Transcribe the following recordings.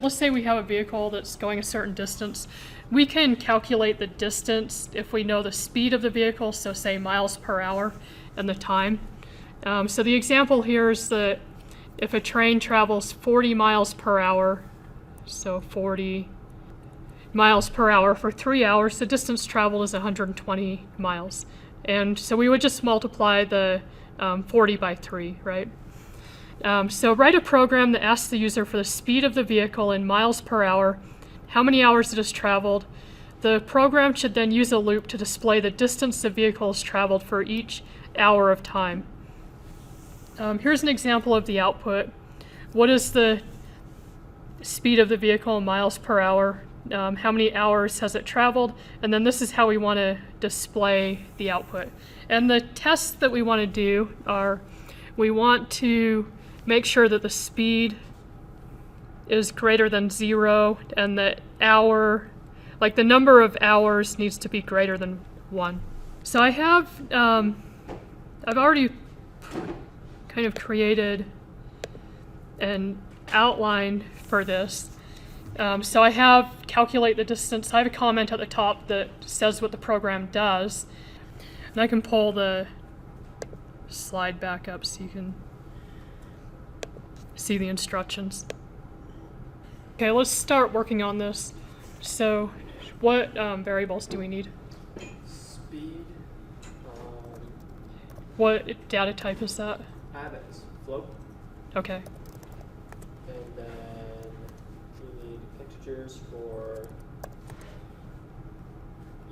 Let's say we have a vehicle that's going a certain distance. We can calculate the distance if we know the speed of the vehicle, so say miles per hour, and the time. So the example here is that if a train travels 40 miles per hour, so 40 miles per hour for 3 hours, the distance traveled is 120 miles. And so we would just multiply the 40 by 3, right? So write a program that asks the user for the speed of the vehicle in miles per hour, how many hours it has traveled. The program should then use a loop to display the distance the vehicle has traveled for each hour of time. Here's an example of the output. What is the speed of the vehicle in miles per hour? How many hours has it traveled? And then this is how we want to display the output. And the tests that we want to do are, we want to make sure that the speed is greater than 0 and the hour, like the number of hours needs to be greater than 1. So I have, I've already kind of created an outline for this. So I have calculate the distance. I have a comment at the top that says what the program does. And I can pull the slide back up so you can see the instructions. Okay, let's start working on this. So what variables do we need? Speed. What data type is that? I have it as float. Okay. And then you need integers for,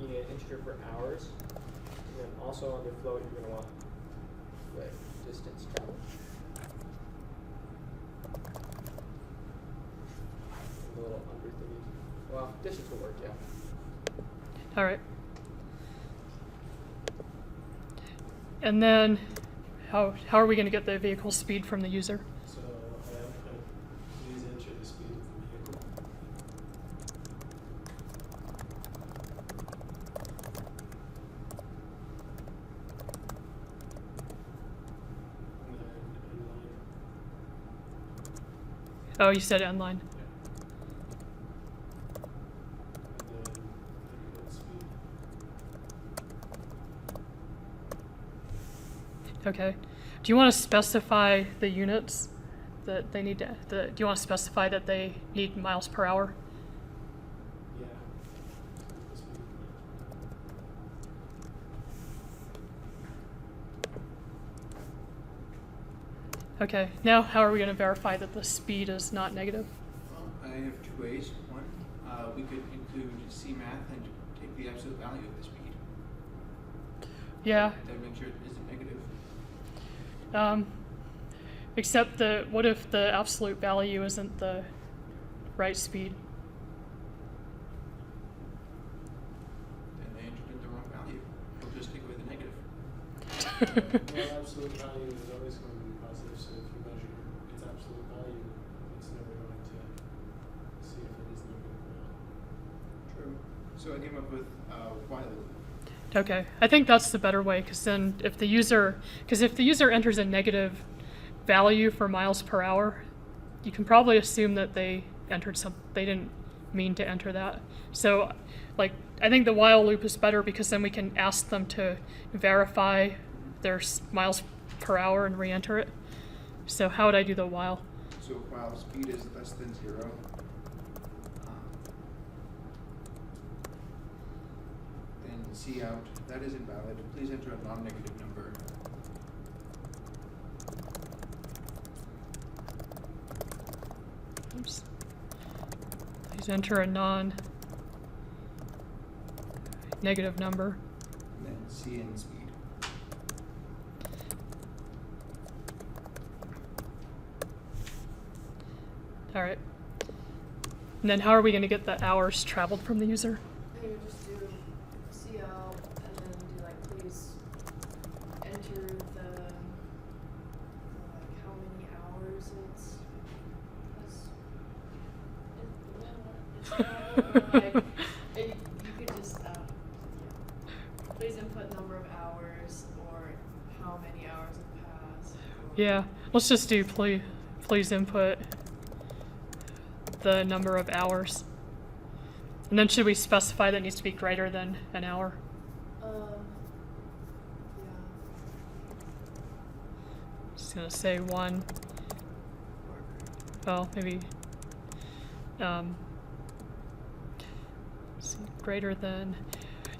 you need an integer for hours. And then also under float, you're going to want the distance traveled. And the little under thingy. Well, distance will work, yeah. All right. And then how are we going to get the vehicle speed from the user? So I am going to please enter the speed of the vehicle. And then inline. Oh, you said inline. Yeah. And then input speed. Okay. Do you want to specify the units that they need to, do you want to specify that they need miles per hour? Yeah. The speed. Okay. Now how are we going to verify that the speed is not negative? I have two ways. One, we could include CMath and take the absolute value of the speed. Yeah. That makes sure it isn't negative. Except that what if the absolute value isn't the right speed? Then they entered in the wrong value. We'll just take away the negative. Well, absolute value is always going to be positive, so if you measure its absolute value, it's never going to see if it is negative or not. True. So I came up with while loop. Okay, I think that's the better way, because then if the user enters a negative value for miles per hour, you can probably assume that they didn't mean to enter that. So, like, I think the while loop is better because then we can ask them to verify their miles per hour and re-enter it. So how would I do the while? So while speed is less than 0, then C out, that is invalid. Please enter a non-negative number. Oops. Please enter a non-negative number. And then C in speed. All right. And then how are we going to get the hours traveled from the user? You would just do CL and then do like please enter the like how many hours you could just please input number of hours or how many hours have passed. Yeah, let's just do please input the the number of hours. And then should we specify that it needs to be greater than an hour? Yeah. Just gonna say 1. Well, maybe let's see, greater than.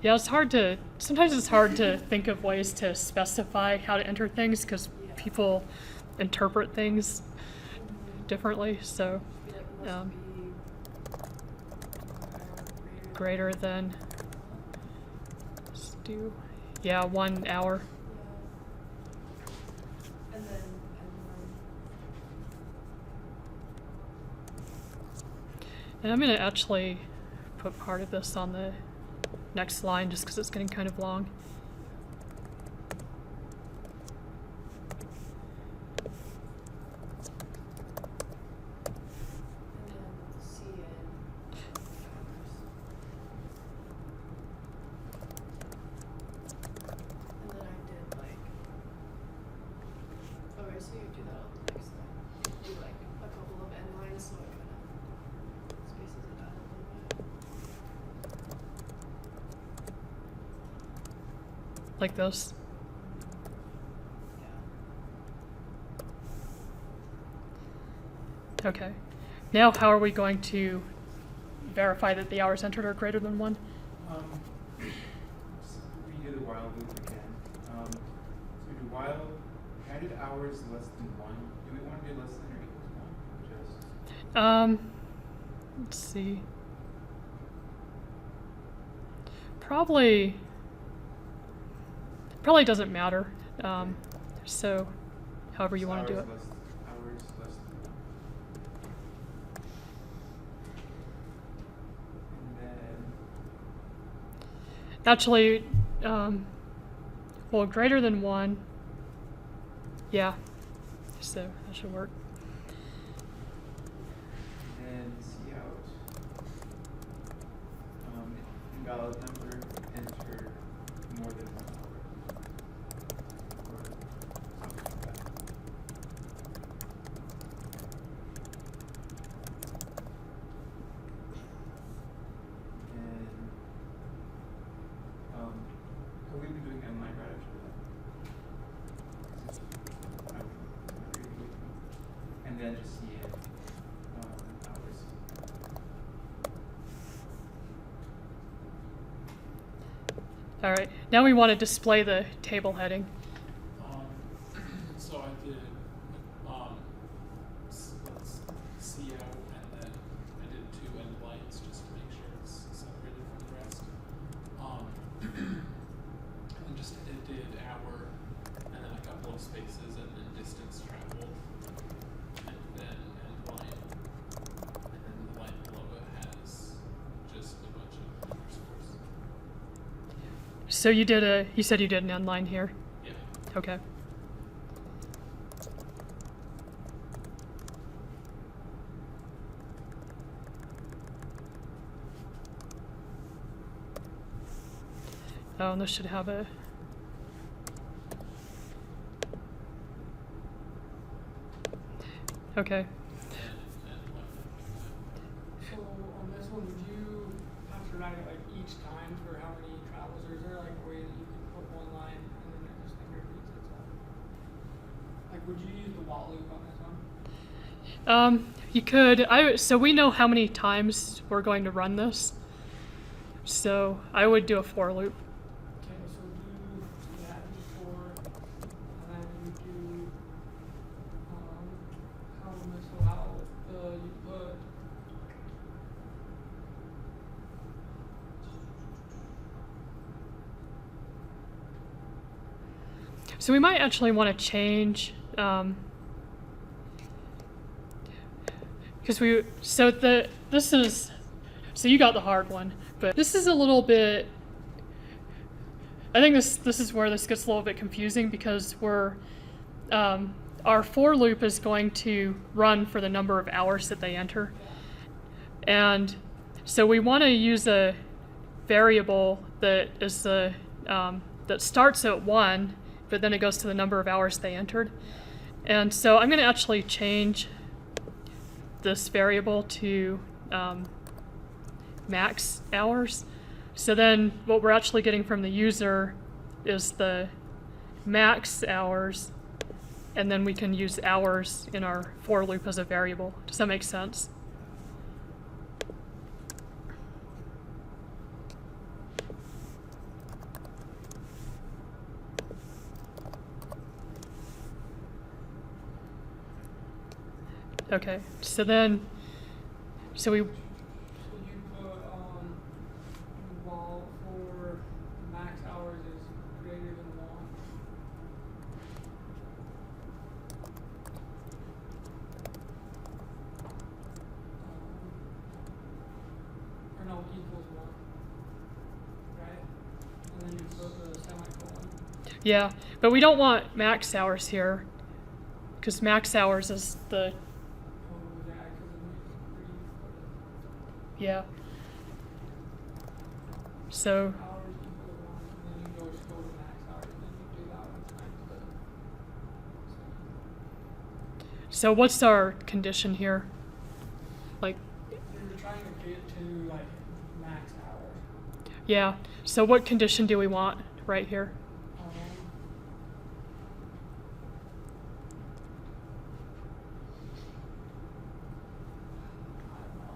Yeah, sometimes it's hard to think of ways to specify how to enter things because Yeah. people interpret things differently. So Be like, must Um, be greater than, let's do, yeah, 1 hour. Yeah. And then And I'm gonna actually put part of this on the next line just because it's getting kind of long. CN hours. And then I did like. Okay, so you do that on the next line. Do like a couple of end lines so it kind of spaces it out a little bit. Like this. Yeah. Okay. Now how are we going to verify that the hours entered are greater than 1? So we do the while loop again. So we do while added hours less than 1. Do we want to do less than or equal to 1? Or just Let's see. Probably doesn't matter. So however you want to do it. Hours less than 1. And then Actually, well, greater than 1. Yeah. So that should work. And then see out invalid number enter more than 1 hour. Or something like that. And have we been doing online right after that? And then just see it hours. All right. Now we want to display the table heading. So I did, let's see out, and then I did 2 end lines just to make sure it's separated from the rest. And just it did hour, and then a couple of spaces, and then distance traveled, and then end line, and then the line below it has just a bunch of underscores. So you said you did an end line here. Yeah. Okay. Oh, and this should have a. Okay. So on this one, would you have to write it like each time for how many travels, or is there like a way that you can put one line and then it just like repeats itself? Like, would you use the while loop on this one? You could. So we know how many times we're going to run this. So I would do a for loop. Okay, so do that before, and then you do how you put. So we might actually want to change, because so you got the hard one, but this is a little bit, I think this is where this gets a little bit confusing because our for loop is going to run for the number of hours that they enter. And so we want to use a variable that is that starts at 1, but then it goes to the number of hours they entered. And so I'm going to actually change this variable to max hours. So then what we're actually getting from the user is the max hours, and then we can use hours in our for loop as a variable. Does that make sense? Okay, so we So you put, while for max hours is greater than 1. Or no, equals 1, right? And then you put the semicolon. yeah, but we don't want max hours here, because max hours is the, Oh, yeah, because it makes it pretty. yeah. So, Hours equals 1, and then you just go to max hours, and then you do that one times the. so what's our condition here? Like, You're trying to get to like max hours. yeah, so what condition do we want right here? I don't know.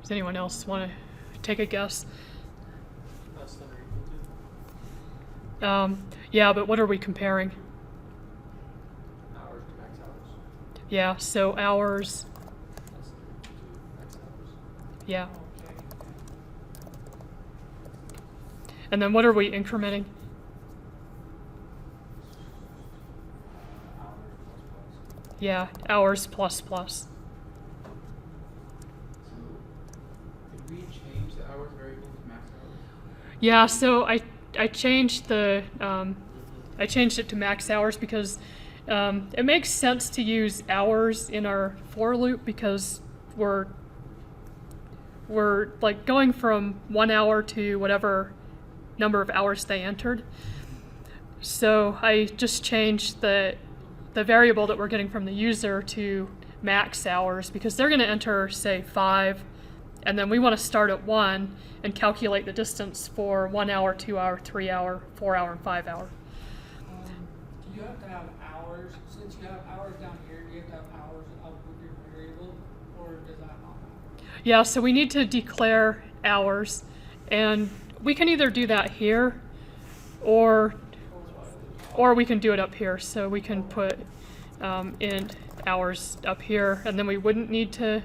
Does anyone else want to take a guess? Less than or equal to Yeah, but what are we comparing? hours to max hours. Yeah, so hours, Less than or equal to max hours. yeah. Okay. And then what are we incrementing? Hours plus. Yeah, hours plus plus. So, did we change the hours variable to max hours? Yeah, so I changed the I changed it to max hours because it makes sense to use hours in our for loop because we're like going from 1 hour to whatever number of hours they entered. So I just changed the variable that we're getting from the user to max hours because they're going to enter, say, 5, and then we want to start at 1 and calculate the distance for 1 hour, 2 hour, 3 hour, 4 hour, and 5 hour. Do you have to have hours, since you have hours down here, do you have to have hours up with your variable, or does that not matter? Yeah, so we need to declare hours, and we can either do that here or we can do it up here. So we can put int hours up here, and then we wouldn't need to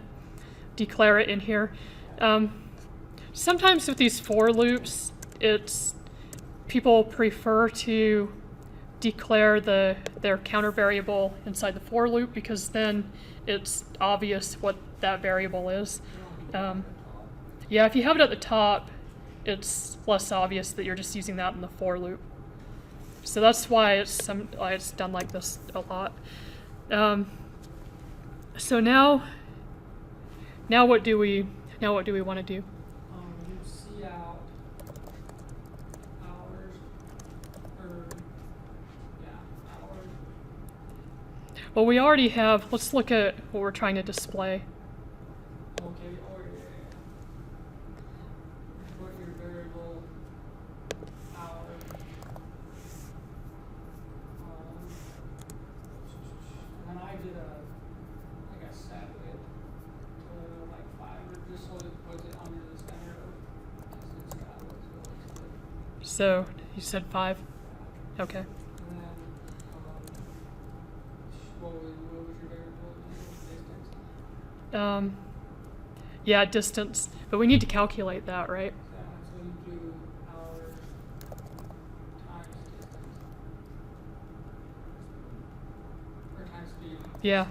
declare it in here. Sometimes with these for loops, people prefer to declare their counter variable inside the for loop because then it's obvious what that variable is. Yeah, if you have it at the top, it's less obvious that you're just using that in the for loop. So that's why it's done like this a lot. So now what do we want to do? You see out hours, or, yeah, hours. Well, we already have. Let's look at what we're trying to display. Okay, or, put your variable hours. And then I did a set it to like 5, or just so it puts it under the center of, because it's got what's really good. So you said 5. Okay. And then, what was your variable distance? Yeah, distance. But we need to calculate that, right? Yeah, so you do hours times distance. Or times speed. Yeah. So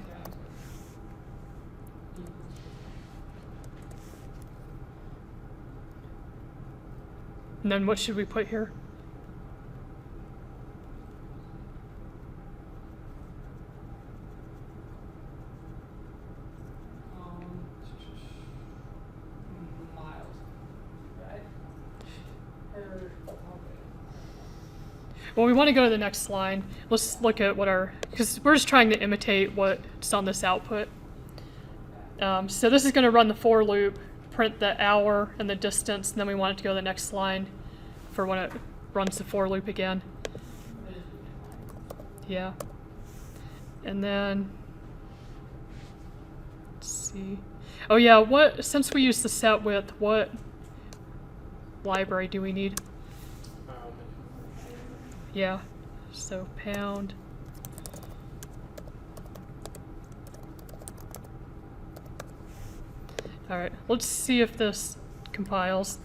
equals And then what should we put here? miles, right? Or, okay. Well, we want to go to the next line. Let's look at what our, because we're just trying to imitate what's on this output. So this is going to run the for loop, print the hour and the distance, and then we want it to go to the next line for when it runs the for loop again. Yeah. And then, let's see. Oh yeah, since we use the set width, what library do we need? Yeah, so pound. All right, let's see if this compiles.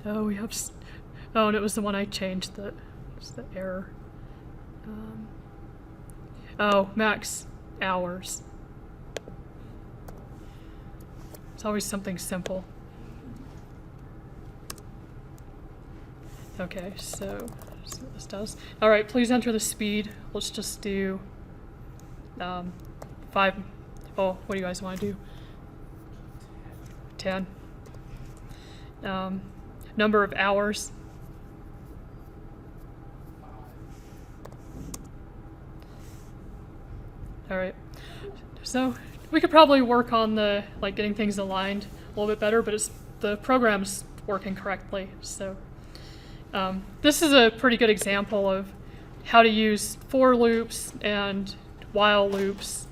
Oh, we have. Oh, and it was the one I changed. It's the error. Oh, max hours. It's always something simple. Okay, so let's see what this does. All right, please enter the speed. Let's just do 5. Oh, what do you guys want to do? 10. Number of hours. All right. So we could probably work on the getting things aligned a little bit better, but the program's working correctly. So this is a pretty good example of how to use for loops and while loops